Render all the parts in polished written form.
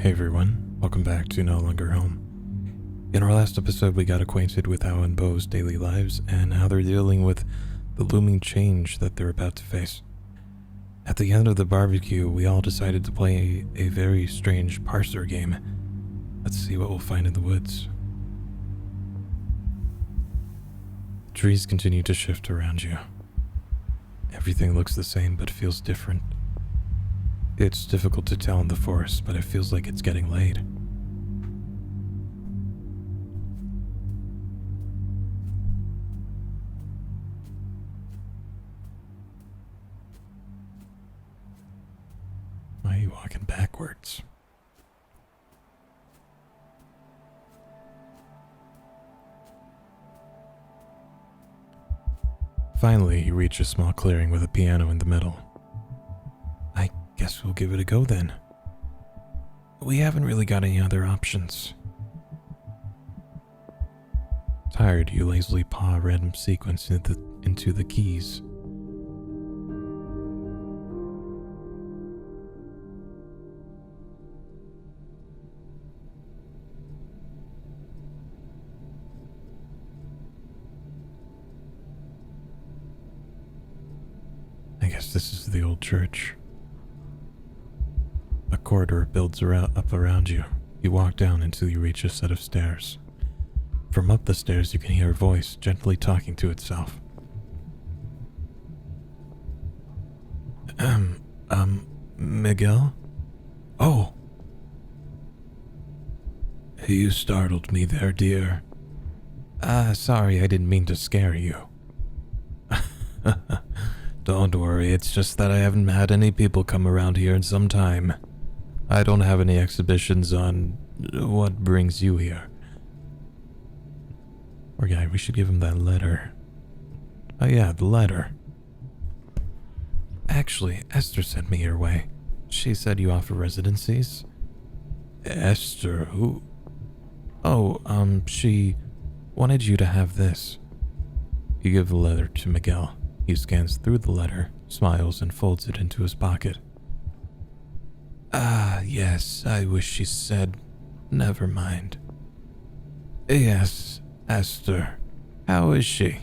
Hey everyone, welcome back to No Longer Home. In our last episode, we got acquainted with Al and Bo's daily lives and how they're dealing with the looming change that they're about to face. At the end of the barbecue, we all decided to play a very strange parser game. Let's see what we'll find in the woods. Trees continue to shift around you. Everything looks the same but feels different. It's difficult to tell in the forest, but it feels like it's getting late. Why are you walking backwards? Finally, you reach a small clearing with a piano in the middle. I guess we'll give it a go then. We haven't really got any other options. Tired, you lazily paw a random sequence into the keys. I guess this is the old church. A corridor builds up around you. You walk down until you reach a set of stairs. From up the stairs, you can hear a voice gently talking to itself. Miguel? Oh! You startled me there, dear. Sorry, I didn't mean to scare you. Don't worry, it's just that I haven't had any people come around here in some time. I don't have any exhibitions on what brings you here. Poor guy, we should give him that letter. Oh yeah, the letter. Actually, Esther sent me your way. She said you offer residencies. Esther, who? Oh, she wanted you to have this. You give the letter to Miguel. He scans through the letter, smiles, and folds it into his pocket. Yes, I wish she said, never mind. Yes, Esther. How is she?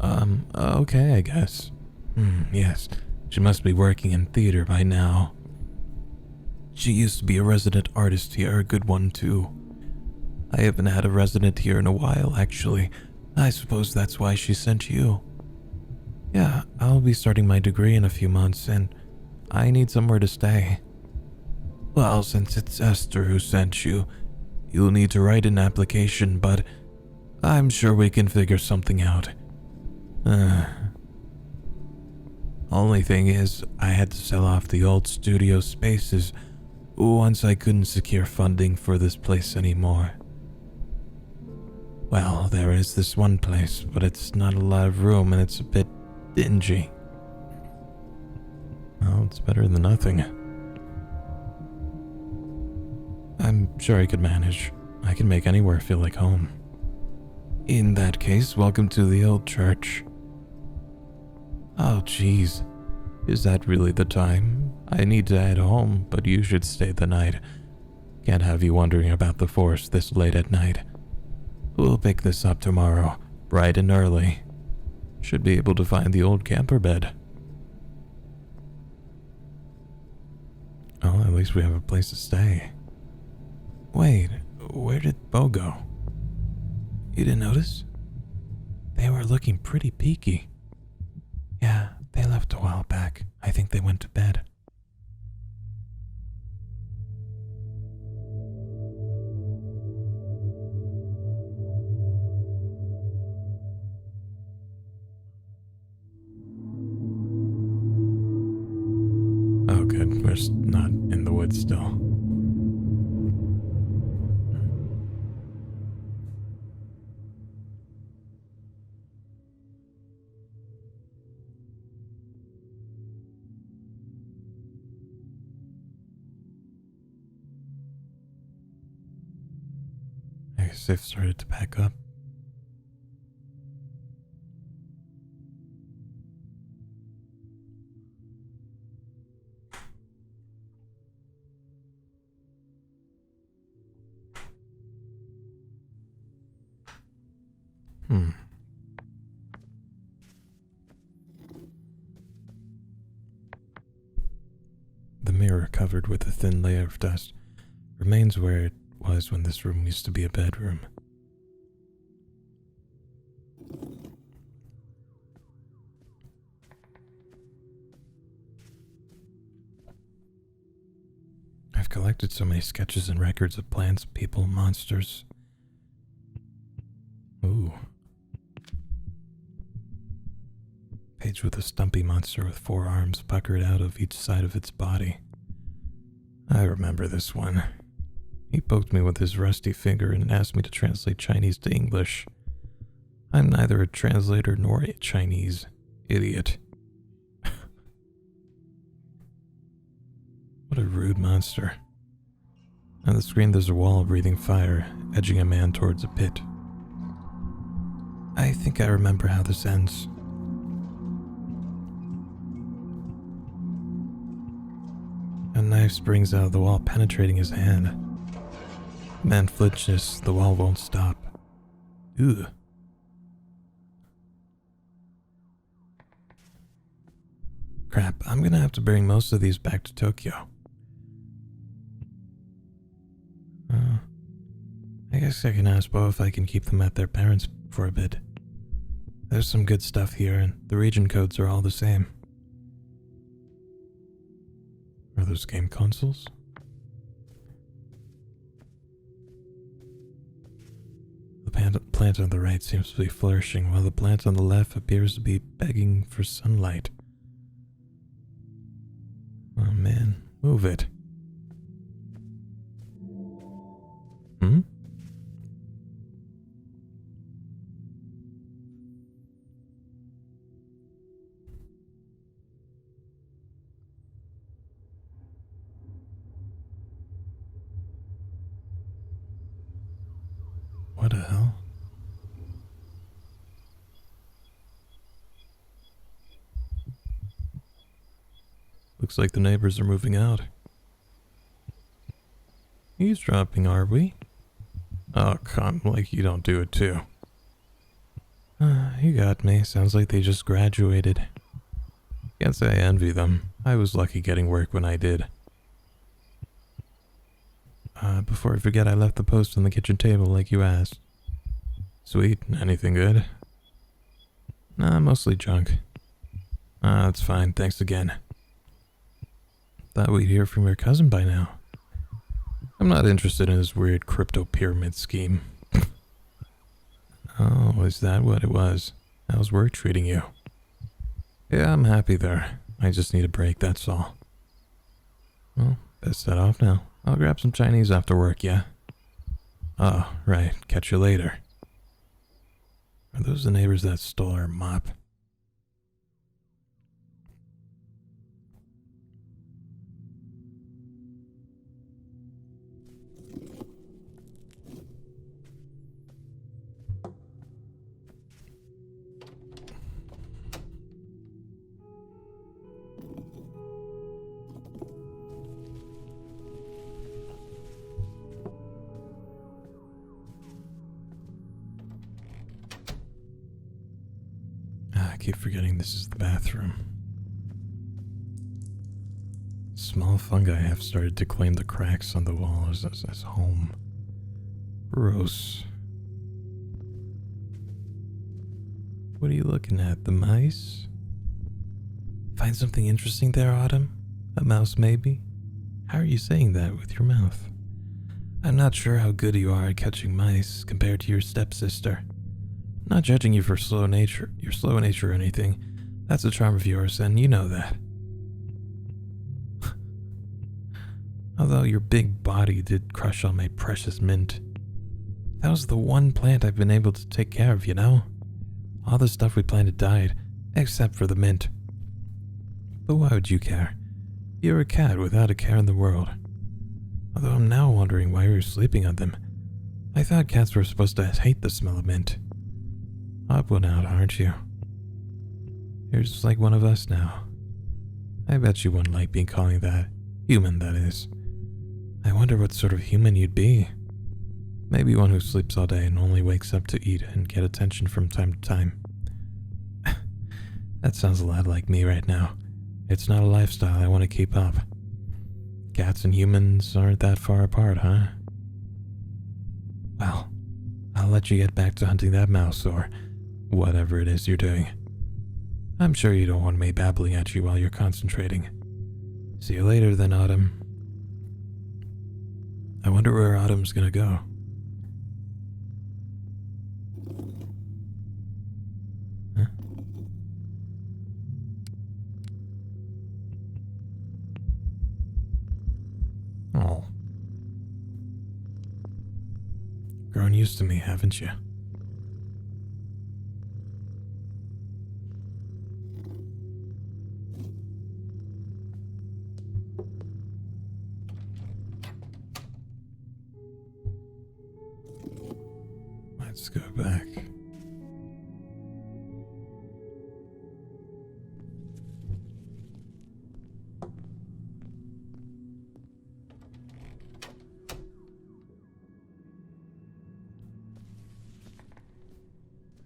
Okay, I guess. Yes, she must be working in theater by now. She used to be a resident artist here, a good one too. I haven't had a resident here in a while, actually. I suppose that's why she sent you. Yeah, I'll be starting my degree in a few months, and I need somewhere to stay. Well, since it's Esther who sent you, you'll need to write an application, but I'm sure we can figure something out. Only thing is, I had to sell off the old studio spaces once I couldn't secure funding for this place anymore. Well, there is this one place, but it's not a lot of room and it's a bit dingy. Well, it's better than nothing. I'm sure I could manage. I can make anywhere feel like home. In that case, welcome to the old church. Oh, geez. Is that really the time? I need to head home, but you should stay the night. Can't have you wandering about the forest this late at night. We'll pick this up tomorrow, bright and early. Should be able to find the old camper bed. Oh, at least we have a place to stay. Wait, where did Bo go? You didn't notice? They were looking pretty peaky. Yeah, they left a while back. I think they went to bed. Oh good, we're not in the woods still. I guess they've started to pack up. The mirror, covered with a thin layer of dust, remains where it was when this room used to be a bedroom. I've collected so many sketches and records of plants, people, monsters. Ooh. Page with a stumpy monster with 4 arms puckered out of each side of its body. I remember this one. He poked me with his rusty finger and asked me to translate Chinese to English. I'm neither a translator nor a Chinese idiot. What a rude monster. On the screen there's a wall breathing fire, edging a man towards a pit. I think I remember how this ends. A knife springs out of the wall, penetrating his hand. The man flinches, the wall won't stop. Ugh. Crap, I'm gonna have to bring most of these back to Tokyo. I guess I can ask Bo if I can keep them at their parents' for a bit. There's some good stuff here, and the region codes are all the same. Are those game consoles? The plant on the right seems to be flourishing, while the plant on the left appears to be begging for sunlight. Oh man, move it. What the hell? Looks like the neighbors are moving out. Eavesdropping, are we? Oh, come, like you don't do it too. You got me. Sounds like they just graduated. Can't say I envy them. I was lucky getting work when I did. Before I forget, I left the post on the kitchen table like you asked. Sweet. Anything good? Nah, mostly junk. That's fine. Thanks again. Thought we'd hear from your cousin by now. I'm not interested in this weird crypto pyramid scheme. Oh, is that what it was? How's work treating you? Yeah, I'm happy there. I just need a break, that's all. Well, best set off now. I'll grab some Chinese after work, yeah? Oh, right. Catch you later. Are those the neighbors that stole our mop? I keep forgetting this is the bathroom. Small fungi have started to claim the cracks on the walls as home. Gross. What are you looking at? The mice? Find something interesting there, Autumn? A mouse, maybe? How are you saying that with your mouth? I'm not sure how good you are at catching mice compared to your stepsister. Not judging you for your slow nature or anything. That's a charm of yours, and you know that. Although your big body did crush on my precious mint. That was the one plant I've been able to take care of, you know? All the stuff we planted died, except for the mint. But why would you care? You're a cat without a care in the world. Although I'm now wondering why you're sleeping on them. I thought cats were supposed to hate the smell of mint. Odd one out, aren't you? You're just like one of us now. I bet you wouldn't like being calling that. Human, that is. I wonder what sort of human you'd be. Maybe one who sleeps all day and only wakes up to eat and get attention from time to time. That sounds a lot like me right now. It's not a lifestyle I want to keep up. Cats and humans aren't that far apart, huh? Well, I'll let you get back to hunting that mouse or whatever it is you're doing. I'm sure you don't want me babbling at you while you're concentrating. See you later then, Autumn. I wonder where Autumn's gonna go. Huh? Oh. Grown used to me, haven't you? Let's go back.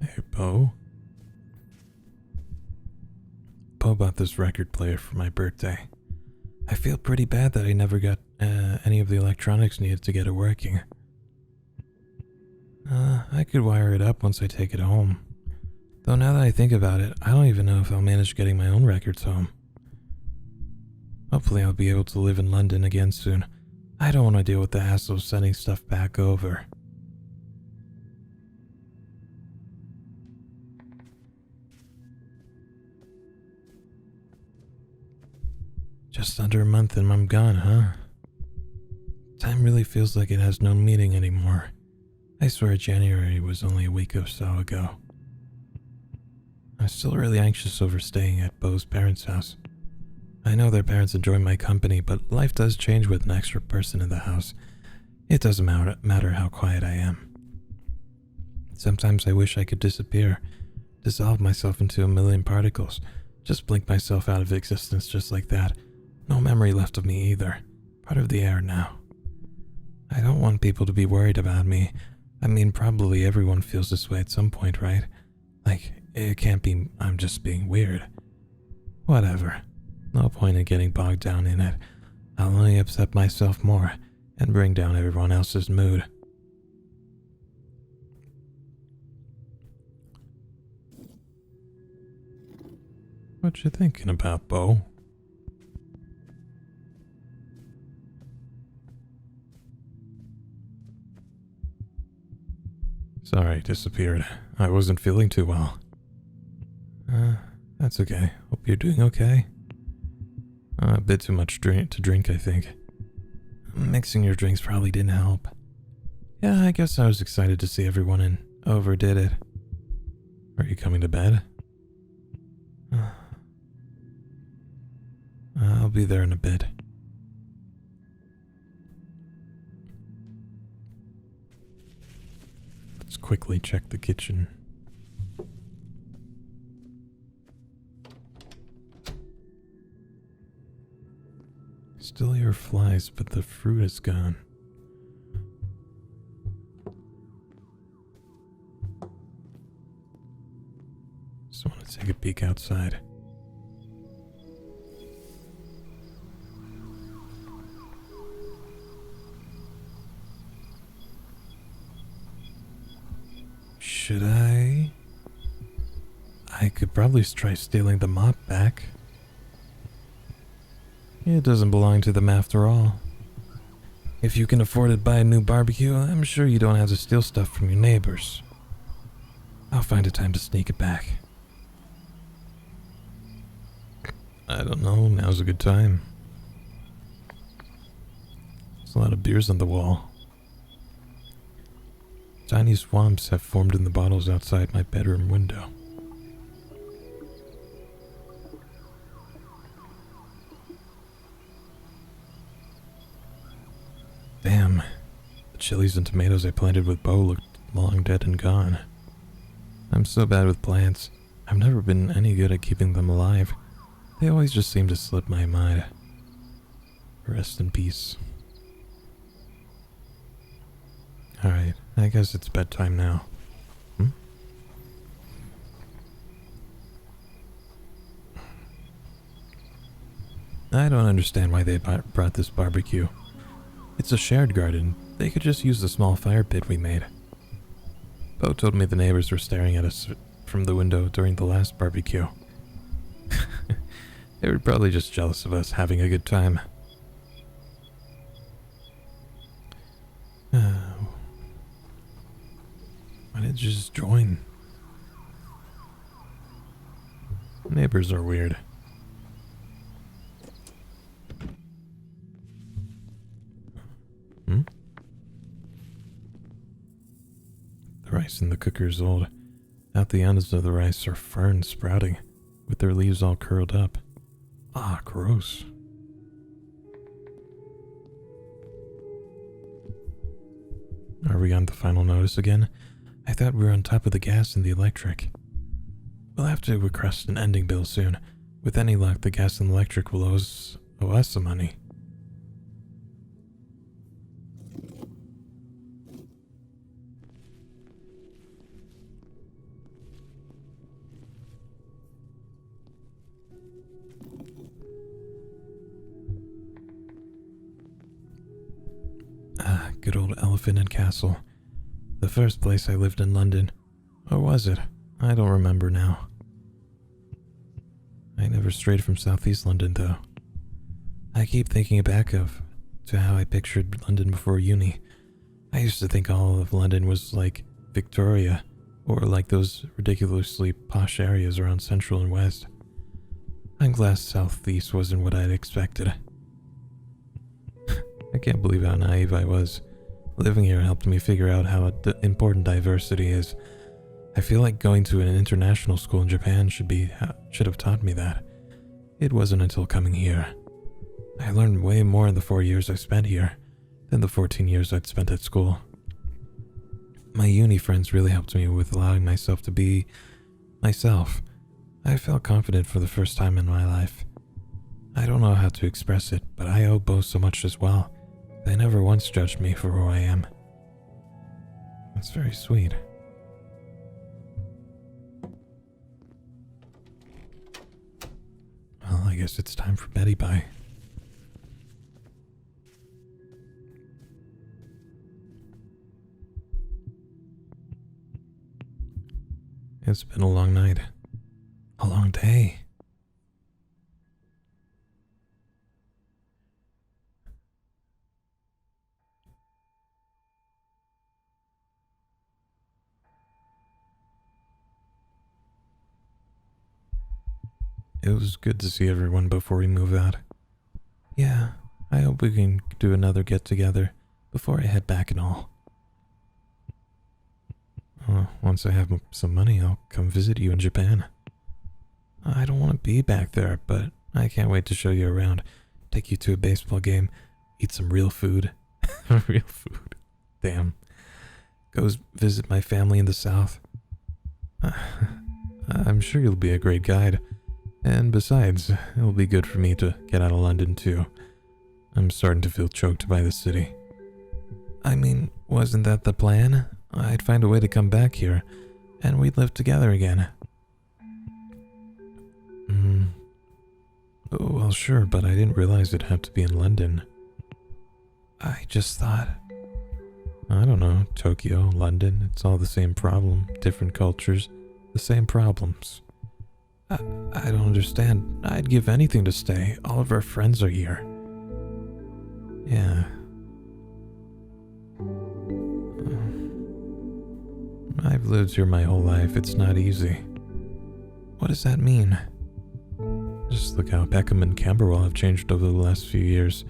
Hey, Bo. Bo bought this record player for my birthday. I feel pretty bad that I never got any of the electronics needed to get it working. I could wire it up once I take it home. Though now that I think about it, I don't even know if I'll manage getting my own records home. Hopefully I'll be able to live in London again soon. I don't want to deal with the hassle of sending stuff back over. Just under a month and I'm gone, huh? Time really feels like it has no meaning anymore. I swear January was only a week or so ago. I'm still really anxious over staying at Bo's parents' house. I know their parents enjoy my company, but life does change with an extra person in the house. It doesn't matter how quiet I am. Sometimes I wish I could disappear, dissolve myself into a million particles, just blink myself out of existence just like that. No memory left of me either. Part of the air now. I don't want people to be worried about me. I mean, probably everyone feels this way at some point, right? Like, it can't be I'm just being weird. Whatever. No point in getting bogged down in it. I'll only upset myself more and bring down everyone else's mood. What you thinking about, Bo? Sorry, disappeared. I wasn't feeling too well. That's okay. Hope you're doing okay. A bit too much to drink, I think. Mixing your drinks probably didn't help. Yeah, I guess I was excited to see everyone and overdid it. Are you coming to bed? I'll be there in a bit. Let's quickly check the kitchen. Still hear flies, but the fruit is gone. Just want to take a peek outside. Should I? I could probably try stealing the mop back. It doesn't belong to them after all. If you can afford to buy a new barbecue, I'm sure you don't have to steal stuff from your neighbors. I'll find a time to sneak it back. I don't know, now's a good time. There's a lot of beers on the wall. Tiny swamps have formed in the bottles outside my bedroom window. Damn, the chilies and tomatoes I planted with Bo looked long dead and gone. I'm so bad with plants. I've never been any good at keeping them alive. They always just seem to slip my mind. Rest in peace. Alright, I guess it's bedtime now. I don't understand why they brought this barbecue. It's a shared garden. They could just use the small fire pit we made. Bo told me the neighbors were staring at us from the window during the last barbecue. They were probably just jealous of us having a good time. Why didn't you just join? Neighbors are weird. The rice in the cooker is old. At the ends of the rice are ferns sprouting, with their leaves all curled up. Ah, gross. Are we on the final notice again? I thought we were on top of the gas and the electric. We'll have to request an ending bill soon. With any luck, the gas and electric will owe us some money. Ah, good old Elephant and Castle. The first place I lived in London. Or was it? I don't remember now. I never strayed from Southeast London, though. I keep thinking back to how I pictured London before uni. I used to think all of London was like Victoria, or like those ridiculously posh areas around Central and West. I'm glad Southeast wasn't what I'd expected. I can't believe how naive I was. Living here helped me figure out how important diversity is. I feel like going to an international school in Japan should have taught me that. It wasn't until coming here. I learned way more in the 4 years I spent here than the 14 years I'd spent at school. My uni friends really helped me with allowing myself to be myself. I felt confident for the first time in my life. I don't know how to express it, but I owe both so much as well. They never once judged me for who I am. That's very sweet. Well, I guess it's time for Betty Bye. It's been a long night. A long day. It was good to see everyone before we move out. Yeah, I hope we can do another get-together before I head back and all. Once I have some money, I'll come visit you in Japan. I don't want to be back there, but I can't wait to show you around, take you to a baseball game, eat some real food. Real food. Damn. Go visit my family in the South. I'm sure you'll be a great guide. And besides, it'll be good for me to get out of London too. I'm starting to feel choked by the city. I mean, wasn't that the plan? I'd find a way to come back here, and we'd live together again. Well, sure, but I didn't realize it'd have to be in London. I just thought... I don't know, Tokyo, London, it's all the same problem. Different cultures, the same problems. I don't understand. I'd give anything to stay. All of our friends are here. Yeah. I've lived here my whole life. It's not easy. What does that mean? Just look how Peckham and Camberwell have changed over the last few years.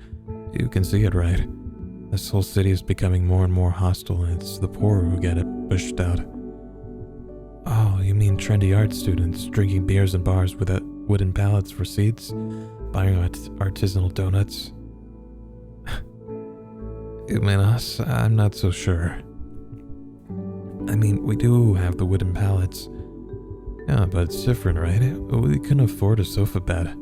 You can see it, right? This whole city is becoming more and more hostile, and it's the poor who get it pushed out. Oh, you mean trendy art students drinking beers in bars with wooden pallets for seats, buying artisanal donuts? You mean us? I'm not so sure. I mean, we do have the wooden pallets. Yeah, but it's different, right? We couldn't afford a sofa bed.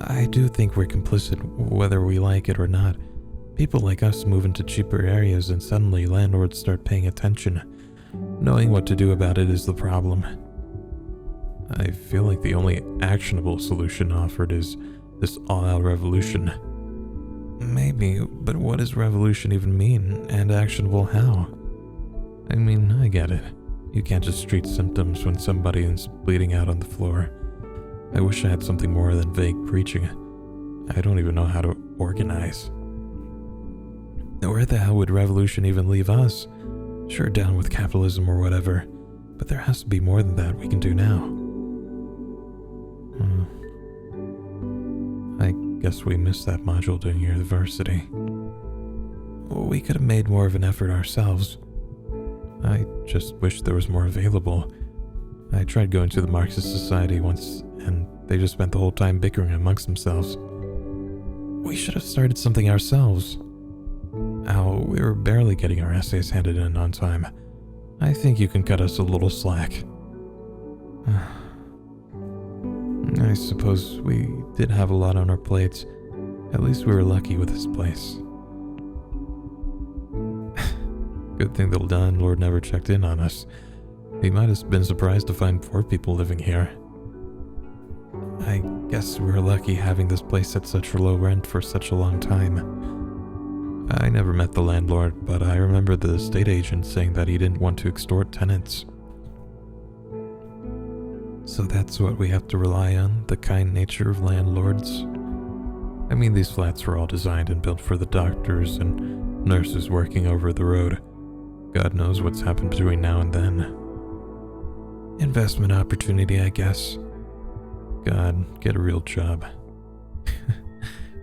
I do think we're complicit whether we like it or not, People like us move into cheaper areas and suddenly landlords start paying attention. Knowing what to do about it is the problem. I feel like the only actionable solution offered is this all-out revolution. Maybe, but what does revolution even mean, and actionable how? I mean, I get it. You can't just treat symptoms when somebody is bleeding out on the floor. I wish I had something more than vague preaching. I don't even know how to organize. Where the hell would revolution even leave us? Sure, down with capitalism or whatever, but there has to be more than that we can do now. I guess we missed that module during university. We could have made more of an effort ourselves. I just wish there was more available. I tried going to the Marxist Society once, and they just spent the whole time bickering amongst themselves. We should have started something ourselves. We were barely getting our essays handed in on time. I think you can cut us a little slack. I suppose we did have a lot on our plates. At least we were lucky with this place. Good thing the landlord never checked in on us. He might have been surprised to find 4 people living here. I guess we're lucky having this place at such a low rent for such a long time. I never met the landlord, but I remember the estate agent saying that he didn't want to extort tenants. So that's what we have to rely on, the kind nature of landlords. I mean, these flats were all designed and built for the doctors and nurses working over the road. God knows what's happened between now and then. Investment opportunity, I guess. God, get a real job.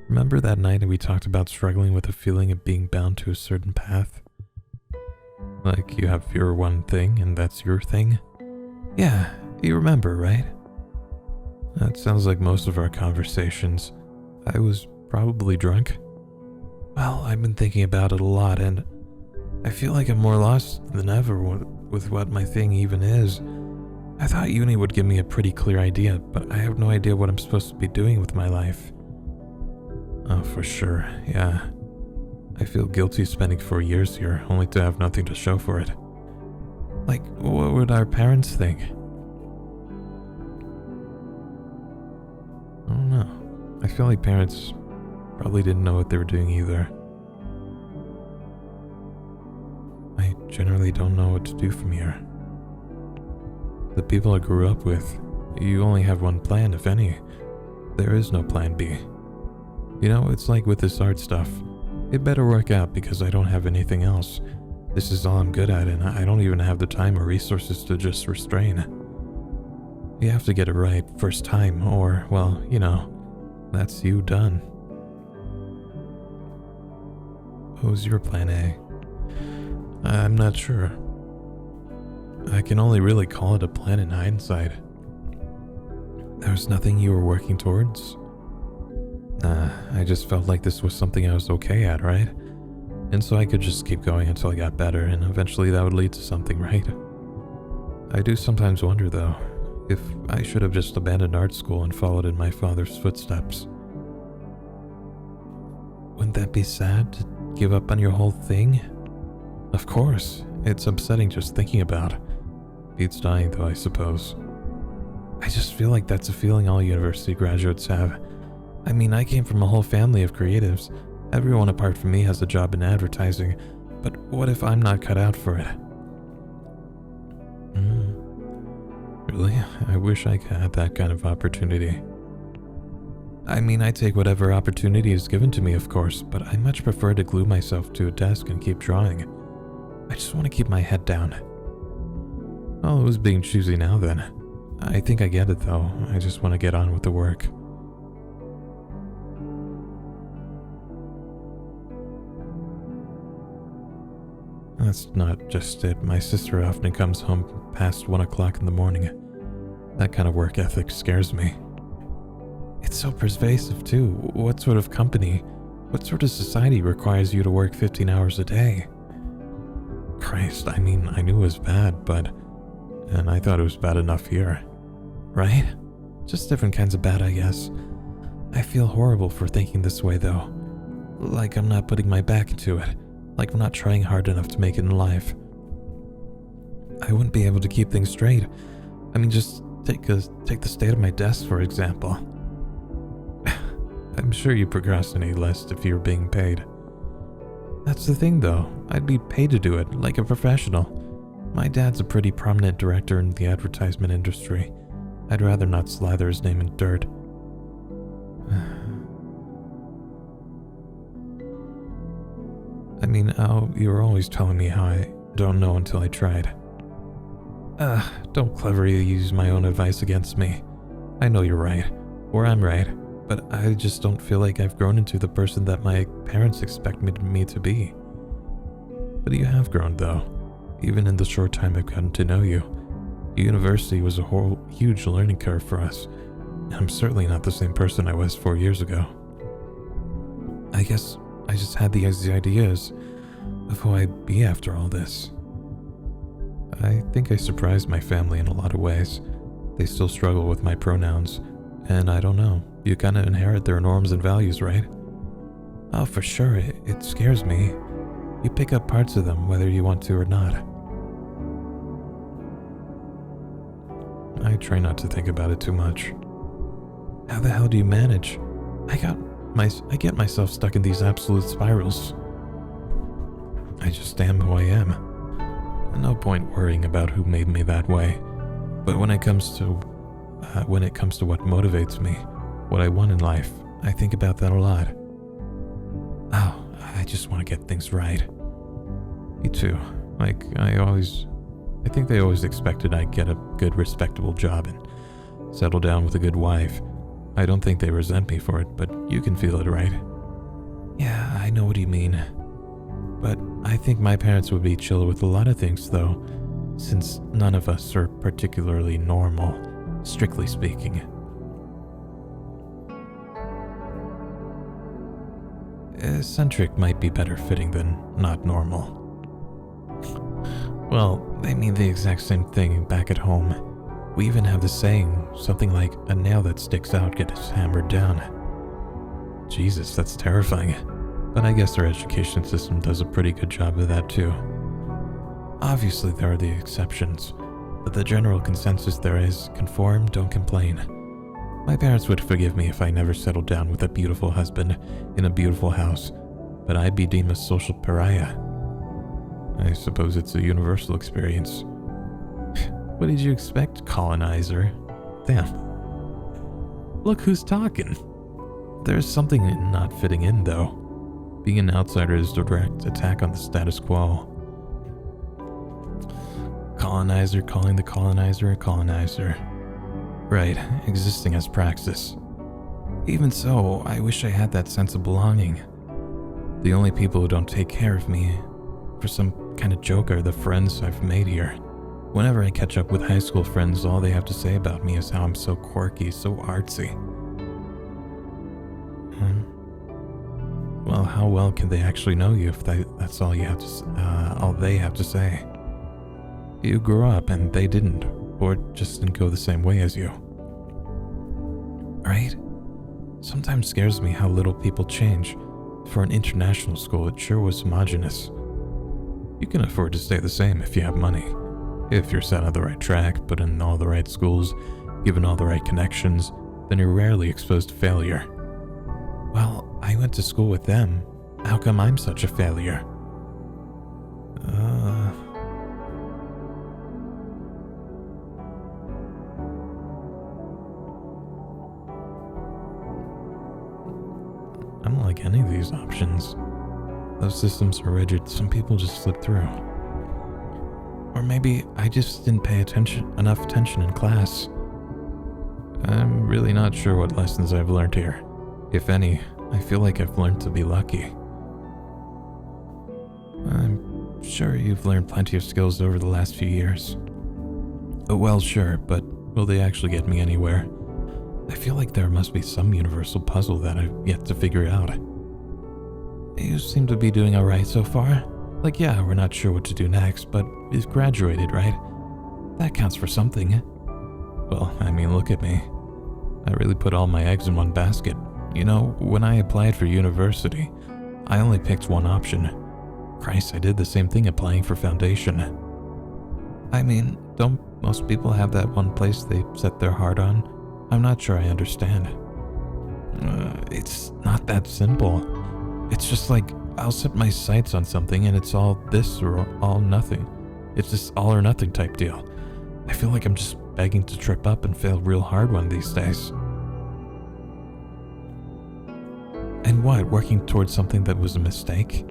Remember that night we talked about struggling with the feeling of being bound to a certain path? Like you have your one thing and that's your thing? Yeah, you remember, right? That sounds like most of our conversations. I was probably drunk. Well, I've been thinking about it a lot and I feel like I'm more lost than ever with what my thing even is. I thought uni would give me a pretty clear idea, but I have no idea what I'm supposed to be doing with my life. Oh, for sure, yeah. I feel guilty spending 4 years here, only to have nothing to show for it. Like, what would our parents think? I don't know. I feel like parents probably didn't know what they were doing either. I generally don't know what to do from here. The people I grew up with, you only have one plan, if any. There is no plan B. You know, it's like with this art stuff. It better work out because I don't have anything else. This is all I'm good at and I don't even have the time or resources to just restrain. You have to get it right first time or, well, you know, that's you done. What was your plan A? I'm not sure. I can only really call it a plan in hindsight. There's nothing you were working towards? Nah, I just felt like this was something I was okay at, right? And so I could just keep going until I got better, and eventually that would lead to something, right? I do sometimes wonder, though, if I should have just abandoned art school and followed in my father's footsteps. Wouldn't that be sad, to give up on your whole thing? Of course, it's upsetting just thinking about. Beats dying, though, I suppose. I just feel like that's a feeling all university graduates have. I mean, I came from a whole family of creatives. Everyone apart from me has a job in advertising, but what if I'm not cut out for it? Really? I wish I had that kind of opportunity. I mean, I take whatever opportunity is given to me, of course, but I much prefer to glue myself to a desk and keep drawing. I just want to keep my head down. Oh, who's being choosy now then? I think I get it though. I just want to get on with the work. That's not just it. My sister often comes home past 1 o'clock in the morning. That kind of work ethic scares me. It's so pervasive too. What sort of company, what sort of society requires you to work 15 hours a day? Christ, I mean, I knew it was bad, and I thought it was bad enough here. Right? Just different kinds of bad, I guess. I feel horrible for thinking this way though. Like I'm not putting my back into it. Like I'm not trying hard enough to make it in life. I wouldn't be able to keep things straight. I mean, just take the state of my desk, for example. I'm sure you procrastinate less if you're being paid. That's the thing, though. I'd be paid to do it, like a professional. My dad's a pretty prominent director in the advertisement industry. I'd rather not slather his name in dirt. I mean, you were always telling me how I don't know until I tried. Don't cleverly use my own advice against me. I know you're right, or I'm right, but I just don't feel like I've grown into the person that my parents expect me to be. But you have grown, though. Even in the short time I've gotten to know you. University was a huge learning curve for us, and I'm certainly not the same person I was 4 years ago. I guess I just had these ideas of who I'd be after all this. I think I surprised my family in a lot of ways. They still struggle with my pronouns, and I don't know, you kinda inherit their norms and values, right? Oh, for sure, it scares me. You pick up parts of them whether you want to or not. I try not to think about it too much. How the hell do you manage? I get myself stuck in these absolute spirals. I just am who I am. No point worrying about who made me that way. But when it comes to what motivates me, what I want in life, I think about that a lot. Oh, I just want to get things right. Me too. Like, I think they always expected I'd get a good, respectable job and settle down with a good wife. I don't think they resent me for it, but you can feel it, right? Yeah, I know what you mean. But I think my parents would be chill with a lot of things, though, since none of us are particularly normal, strictly speaking. Eccentric might be better fitting than not normal. Well, they mean the exact same thing back at home. We even have the saying, something like, a nail that sticks out gets hammered down. Jesus, that's terrifying. But I guess our education system does a pretty good job of that too. Obviously there are the exceptions, but the general consensus there is, conform, don't complain. My parents would forgive me if I never settled down with a beautiful husband in a beautiful house, but I'd be deemed a social pariah. I suppose it's a universal experience. What did you expect, colonizer? Damn. Look who's talking. There's something in not fitting in, though. Being an outsider is a direct attack on the status quo. Colonizer calling the colonizer a colonizer. Right, existing as praxis. Even so, I wish I had that sense of belonging. The only people who don't take care of me for some kind of joke are the friends I've made here. Whenever I catch up with high school friends, all they have to say about me is how I'm so quirky, so artsy. Well, how well can they actually know you if that's all all they have to say? You grew up and they didn't, or just didn't go the same way as you. Right? Sometimes scares me how little people change. For an international school, it sure was homogenous. You can afford to stay the same if you have money. If you're set on the right track, put in all the right schools, given all the right connections, then you're rarely exposed to failure. Well, I went to school with them. How come I'm such a failure? I don't like any of these options. Those systems are rigid. Some people just slip through. Or maybe I just didn't pay enough attention in class. I'm really not sure what lessons I've learned here. If any, I feel like I've learned to be lucky. I'm sure you've learned plenty of skills over the last few years. Well, sure, but will they actually get me anywhere? I feel like there must be some universal puzzle that I've yet to figure out. You seem to be doing alright so far. Like, yeah, we're not sure what to do next, but we've graduated, right? That counts for something. Well, I mean, look at me. I really put all my eggs in one basket. You know, when I applied for university, I only picked one option. Christ, I did the same thing applying for foundation. I mean, don't most people have that one place they set their heart on? I'm not sure I understand. It's not that simple. It's just like, I'll set my sights on something and it's all this or all nothing. It's this all or nothing type deal. I feel like I'm just begging to trip up and fail real hard one of these days. And what, working towards something that was a mistake?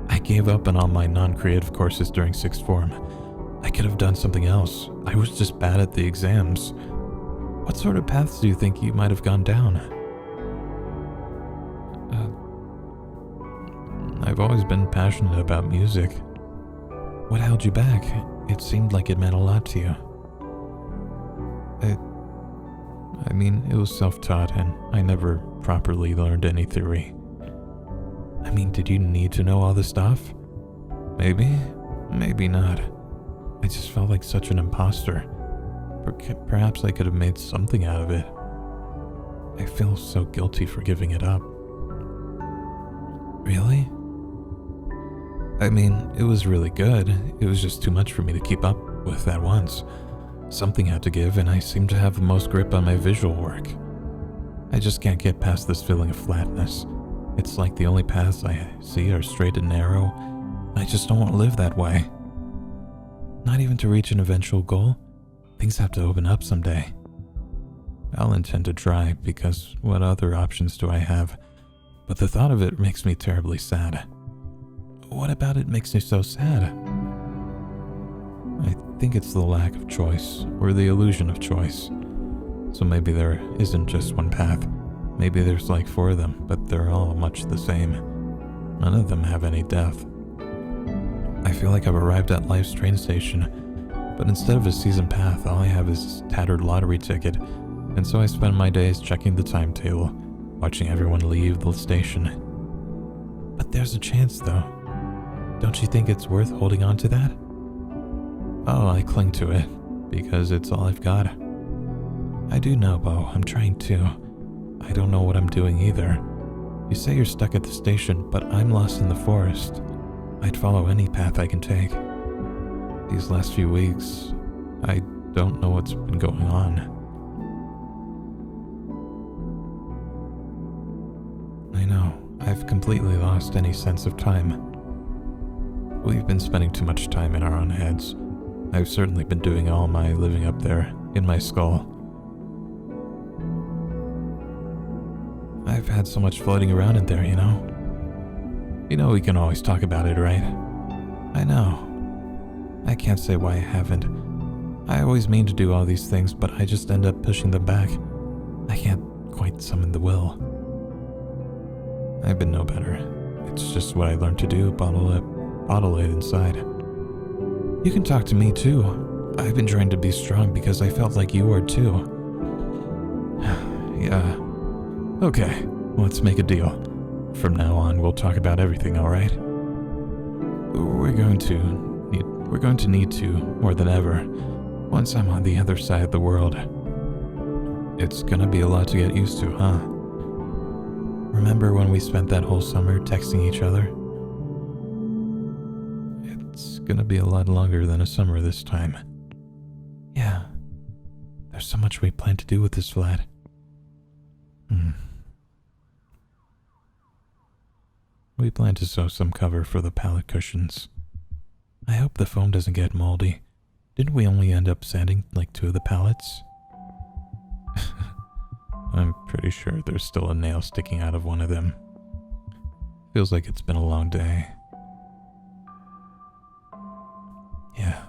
I gave up on all my non-creative courses during sixth form. I could have done something else. I was just bad at the exams. What sort of paths do you think you might have gone down? I've always been passionate about music. What held you back? It seemed like it meant a lot to you. I mean, it was self-taught and I never properly learned any theory. I mean, did you need to know all this stuff? Maybe, maybe not. I just felt like such an imposter. Perhaps I could have made something out of it. I feel so guilty for giving it up. Really? I mean, it was really good. It was just too much for me to keep up with at once. Something had to give, and I seem to have the most grip on my visual work. I just can't get past this feeling of flatness. It's like the only paths I see are straight and narrow. I just don't want to live that way. Not even to reach an eventual goal. Things have to open up someday. I'll intend to try, because what other options do I have? But the thought of it makes me terribly sad. What about it makes me so sad? I think it's the lack of choice, or the illusion of choice. So maybe there isn't just one path. Maybe there's like 4 of them, but they're all much the same. None of them have any depth. I feel like I've arrived at life's train station, but instead of a season path, all I have is a tattered lottery ticket, and so I spend my days checking the timetable, watching everyone leave the station. But there's a chance, though. Don't you think it's worth holding on to that? Oh, I cling to it, because it's all I've got. I do know, Bo, I'm trying to. I don't know what I'm doing either. You say you're stuck at the station, but I'm lost in the forest. I'd follow any path I can take. These last few weeks, I don't know what's been going on. I know, I've completely lost any sense of time. We've been spending too much time in our own heads. I've certainly been doing all my living up there, in my skull. I've had so much floating around in there, you know? You know we can always talk about it, right? I know. I can't say why I haven't. I always mean to do all these things, but I just end up pushing them back. I can't quite summon the will. I've been no better. It's just what I learned to do, bottle it inside. You can talk to me too. I've been trying to be strong because I felt like you were too. Yeah. Okay, let's make a deal. From now on, we'll talk about everything, alright? We're going to need to, more than ever, once I'm on the other side of the world. It's gonna be a lot to get used to, huh? Remember when we spent that whole summer texting each other? It's gonna be a lot longer than a summer this time. Yeah. There's so much we plan to do with this flat. We plan to sew some cover for the pallet cushions. I hope the foam doesn't get moldy. Didn't we only end up sanding like 2 of the pallets? I'm pretty sure there's still a nail sticking out of one of them. Feels like it's been a long day. Yeah.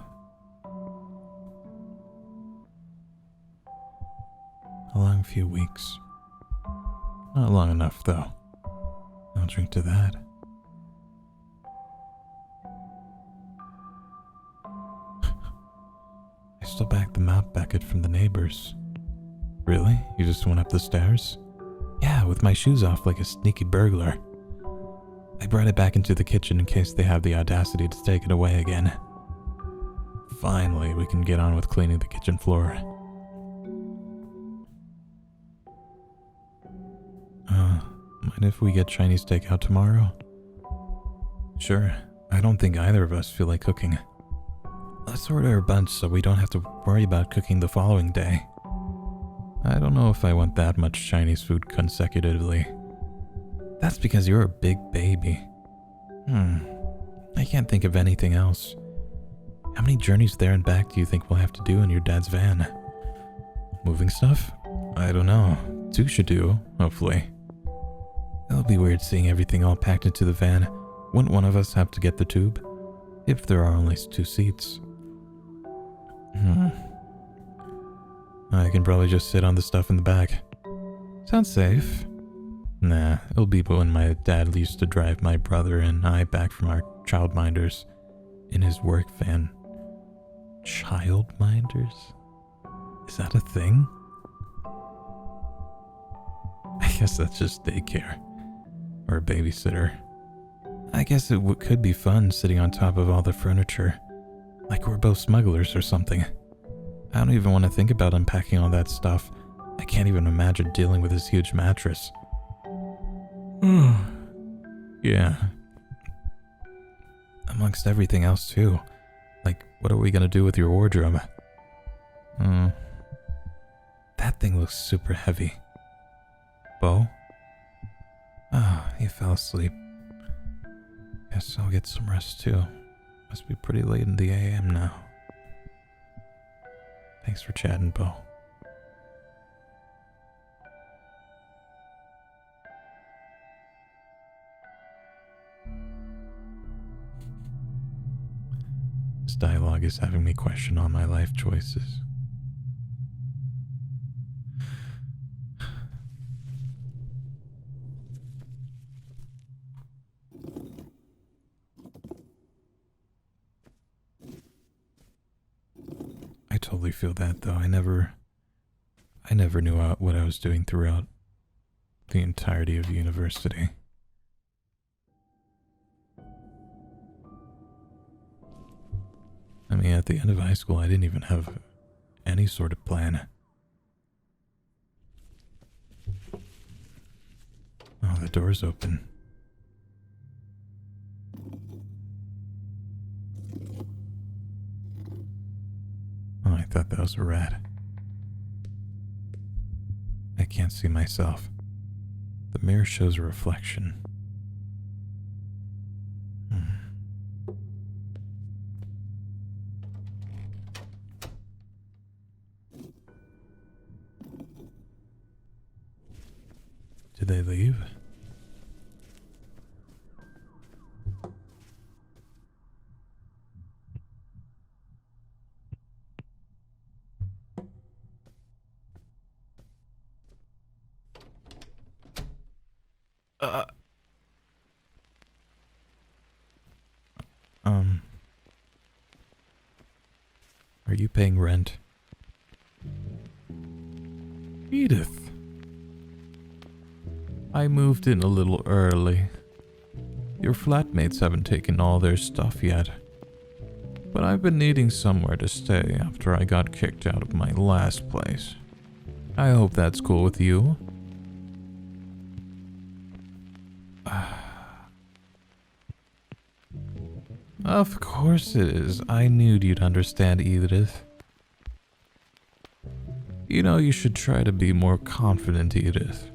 A long few weeks. Not long enough, though. I'll drink to that. I still bagged the mop bucket from the neighbors. Really? You just went up the stairs? Yeah, with my shoes off like a sneaky burglar. I brought it back into the kitchen in case they have the audacity to take it away again. Finally, we can get on with cleaning the kitchen floor. My And if we get Chinese takeout tomorrow? Sure, I don't think either of us feel like cooking. Let's order a bunch so we don't have to worry about cooking the following day. I don't know if I want that much Chinese food consecutively. That's because you're a big baby. I can't think of anything else. How many journeys there and back do you think we'll have to do in your dad's van? Moving stuff? I don't know. 2 should do, hopefully. It'll be weird seeing everything all packed into the van. Wouldn't one of us have to get the tube? If there are only 2 seats. I can probably just sit on the stuff in the back. Sounds safe. Nah, it'll be when my dad used to drive my brother and I back from our childminders in his work van. Childminders? Is that a thing? I guess that's just daycare. Or a babysitter. I guess it could be fun sitting on top of all the furniture. Like we're both smugglers or something. I don't even want to think about unpacking all that stuff. I can't even imagine dealing with this huge mattress. Yeah. Amongst everything else too. Like, what are we gonna do with your wardrobe? That thing looks super heavy. Bo? He fell asleep. Guess I'll get some rest too. Must be pretty late in the AM now. Thanks for chatting, Bo. This dialogue is having me question all my life choices. I totally feel that, though. I never knew what I was doing throughout the entirety of university. I mean, at the end of high school, I didn't even have any sort of plan. Oh, the door's open. Oh, I thought that was a rat. I can't see myself. The mirror shows a reflection. Did they leave? Are you paying rent? Edith. I moved in a little early. Your flatmates haven't taken all their stuff yet. But I've been needing somewhere to stay after I got kicked out of my last place. I hope that's cool with you. Of course it is. I knew you'd understand, Edith. You know, you should try to be more confident, Edith.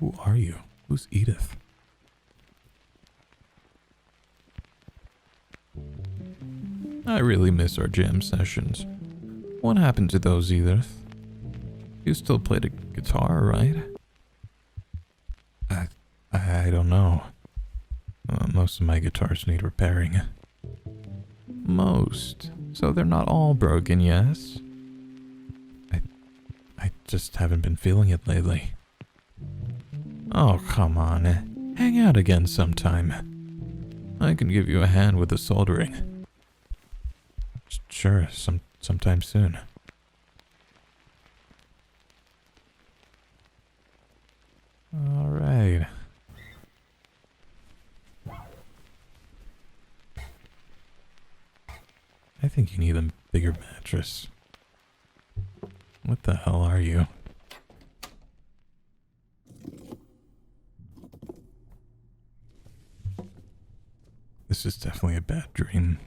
Who are you? Who's Edith? I really miss our jam sessions. What happened to those, Edith? You still play the guitar, right? I don't know. Most of my guitars need repairing. Most. So they're not all broken, yes? I just haven't been feeling it lately. Oh, come on. Hang out again sometime. I can give you a hand with the soldering. Sure, sometime soon. All right. I think you need a bigger mattress. What the hell are you? This is definitely a bad dream.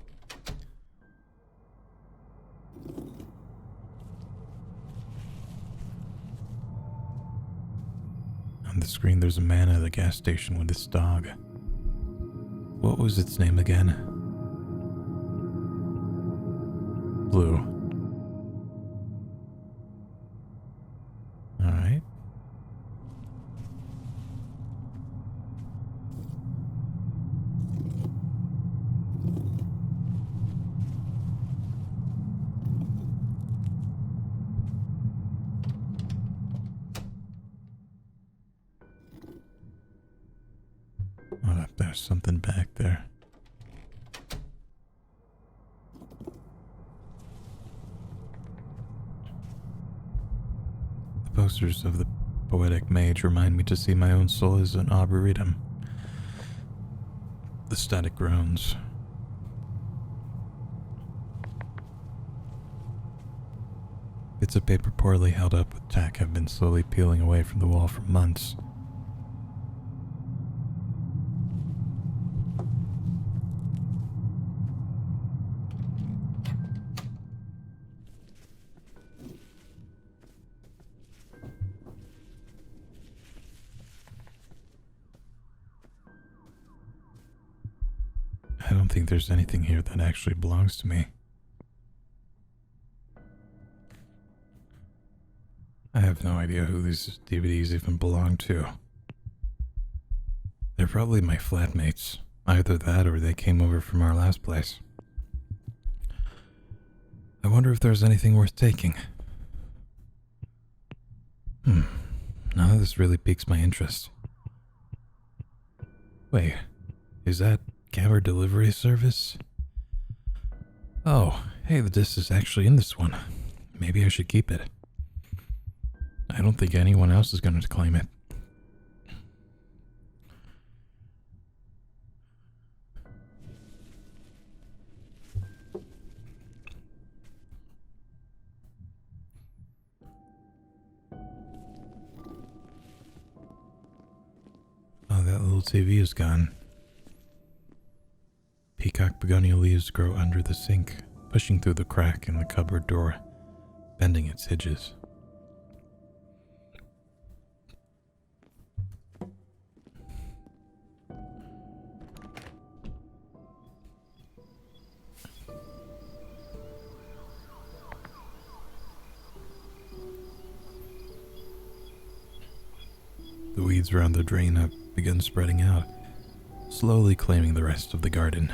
On the screen, there's a man at a gas station with his dog. What was its name again? Blue. Alright. Oh, there's something back there. The posters of the poetic mage remind me to see my own soul as an arboretum. The static groans. Bits of paper poorly held up with tack have been slowly peeling away from the wall for months. I don't think there's anything here that actually belongs to me. I have no idea who these DVDs even belong to. They're probably my flatmates. Either that or they came over from our last place. I wonder if there's anything worth taking. None of this really piques my interest. Wait, is that camera delivery service? Oh, hey, the disc is actually in this one. Maybe I should keep it. I don't think anyone else is going to claim it. Oh, that little TV is gone. Peacock begonia leaves grow under the sink, pushing through the crack in the cupboard door, bending its hinges. The weeds around the drain have begun spreading out, slowly claiming the rest of the garden.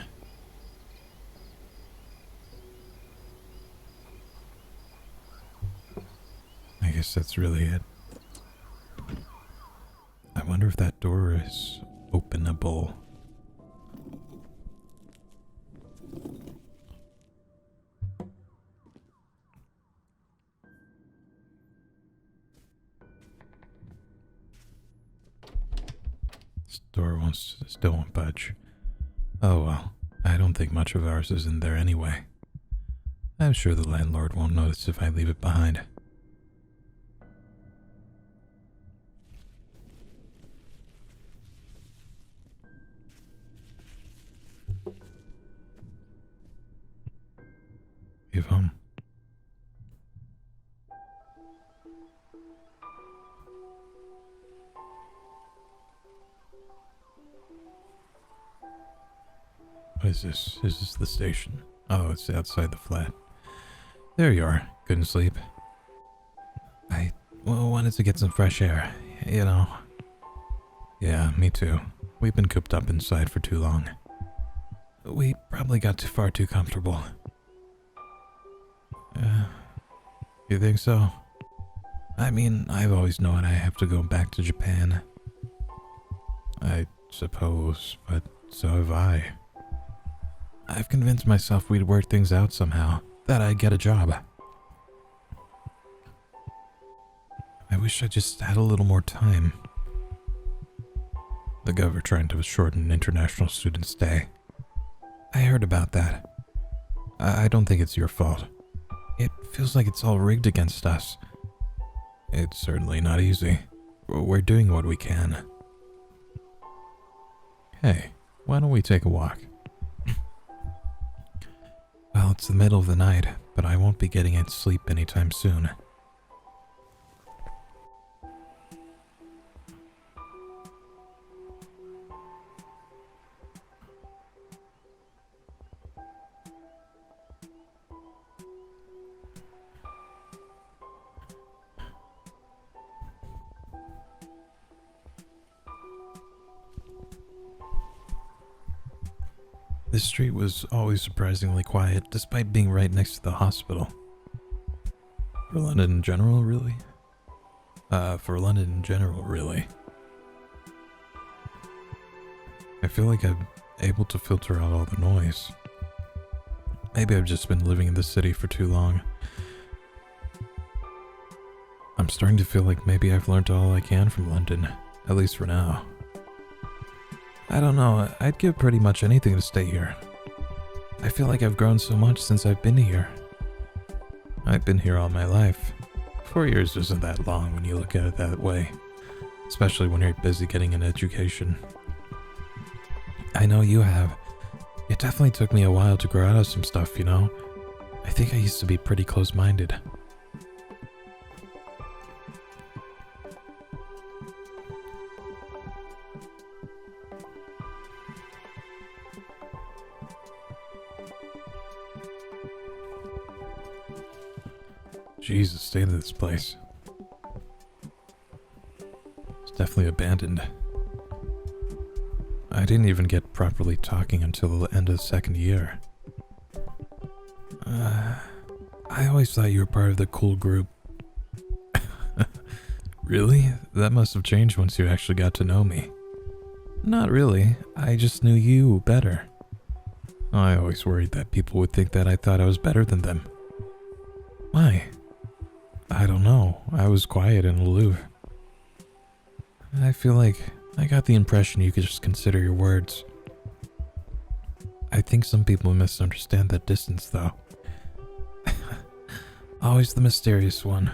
I guess that's really it. I wonder if that door is openable. This door still won't budge. Oh well, I don't think much of ours is in there anyway. I'm sure the landlord won't notice if I leave it behind. Leave home. What is this? Is this the station? Oh, it's outside the flat. There you are. Couldn't sleep. I wanted to get some fresh air, you know. Yeah, me too. We've been cooped up inside for too long. We probably got far too comfortable. You think so? I mean, I've always known I have to go back to Japan. I suppose, but so have I. I've convinced myself we'd work things out somehow, that I'd get a job. I wish I just had a little more time. The gov are trying to shorten international student stay. I heard about that. I don't think it's your fault. It feels like it's all rigged against us. It's certainly not easy. We're doing what we can. Hey, why don't we take a walk? Well, it's the middle of the night, but I won't be getting any sleep anytime soon. This street was always surprisingly quiet, despite being right next to the hospital. For London in general, really? I feel like I'm able to filter out all the noise. Maybe I've just been living in the city for too long. I'm starting to feel like maybe I've learned all I can from London, at least for now. I don't know, I'd give pretty much anything to stay here. I feel like I've grown so much since I've been here. I've been here all my life. 4 years isn't that long when you look at it that way, especially when you're busy getting an education. I know you have. It definitely took me a while to grow out of some stuff, you know? I think I used to be pretty close-minded. Jesus, stay in this place. It's definitely abandoned. I didn't even get properly talking until the end of the second year. I always thought you were part of the cool group. Really? That must have changed once you actually got to know me. Not really. I just knew you better. I always worried that people would think that I thought I was better than them. Why? I don't know. I was quiet and aloof. I feel like I got the impression you could just consider your words. I think some people misunderstand that distance, though. Always the mysterious one.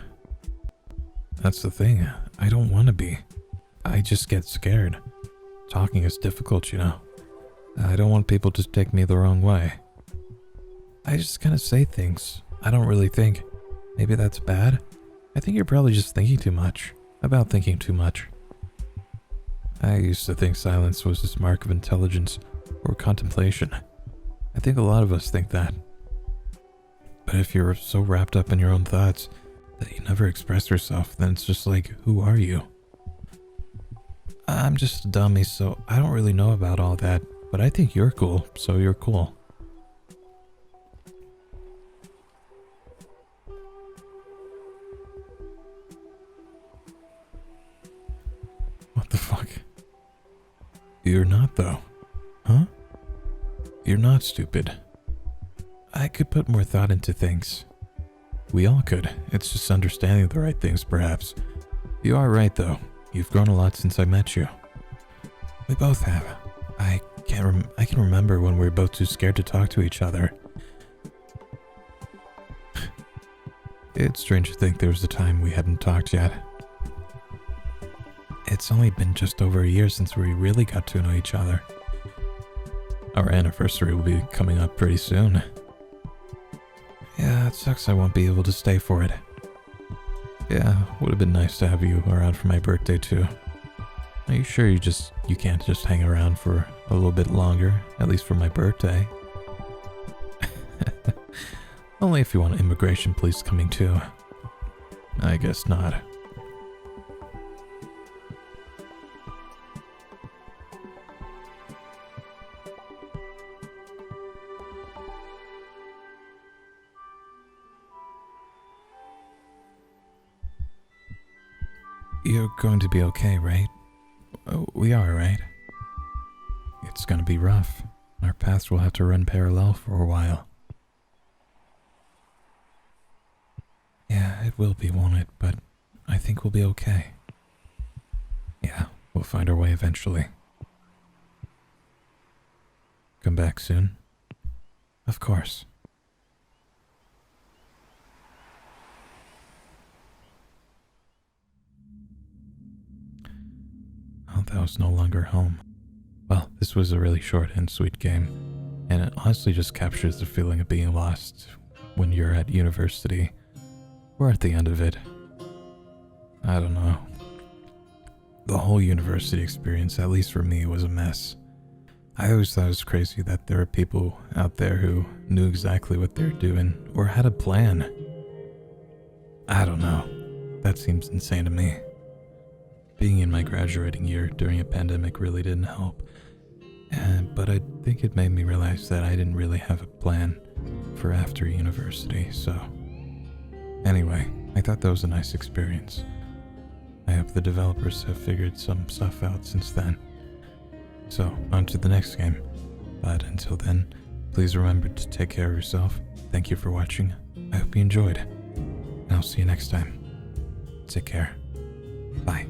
That's the thing. I don't want to be. I just get scared. Talking is difficult, you know. I don't want people to take me the wrong way. I just kind of say things. I don't really think. Maybe that's bad? I think you're probably just thinking too much. About thinking too much. I used to think silence was this mark of intelligence or contemplation. I think a lot of us think that. But if you're so wrapped up in your own thoughts that you never express yourself, then it's just like, who are you? I'm just a dummy, so I don't really know about all that, but I think you're cool, so you're cool. What the fuck? You're not, though. Huh? You're not stupid. I could put more thought into things. We all could. It's just understanding the right things, perhaps. You are right, though. You've grown a lot since I met you. We both have. I can remember when we were both too scared to talk to each other. It's strange to think there was a time we hadn't talked yet. It's only been just over a year since we really got to know each other. Our anniversary will be coming up pretty soon. Yeah, it sucks I won't be able to stay for it. Yeah, would have been nice to have you around for my birthday too. Are you sure you can't just hang around for a little bit longer, at least for my birthday? Only if you want immigration police coming too. I guess not. You're going to be okay, right? We are, right? It's gonna be rough. Our paths will have to run parallel for a while. Yeah, it will be, won't it? But I think we'll be okay. Yeah, we'll find our way eventually. Come back soon? Of course. Oh, that was no longer home. Well, this was a really short and sweet game. And it honestly just captures the feeling of being lost when you're at university, or at the end of it. I don't know. The whole university experience, at least for me, was a mess. I always thought it was crazy that there are people out there who knew exactly what they were doing, or had a plan. I don't know. That seems insane to me. Being in my graduating year during a pandemic really didn't help. But I think it made me realize that I didn't really have a plan for after university, so... Anyway, I thought that was a nice experience. I hope the developers have figured some stuff out since then. So, on to the next game. But until then, please remember to take care of yourself. Thank you for watching. I hope you enjoyed. And I'll see you next time. Take care. Bye.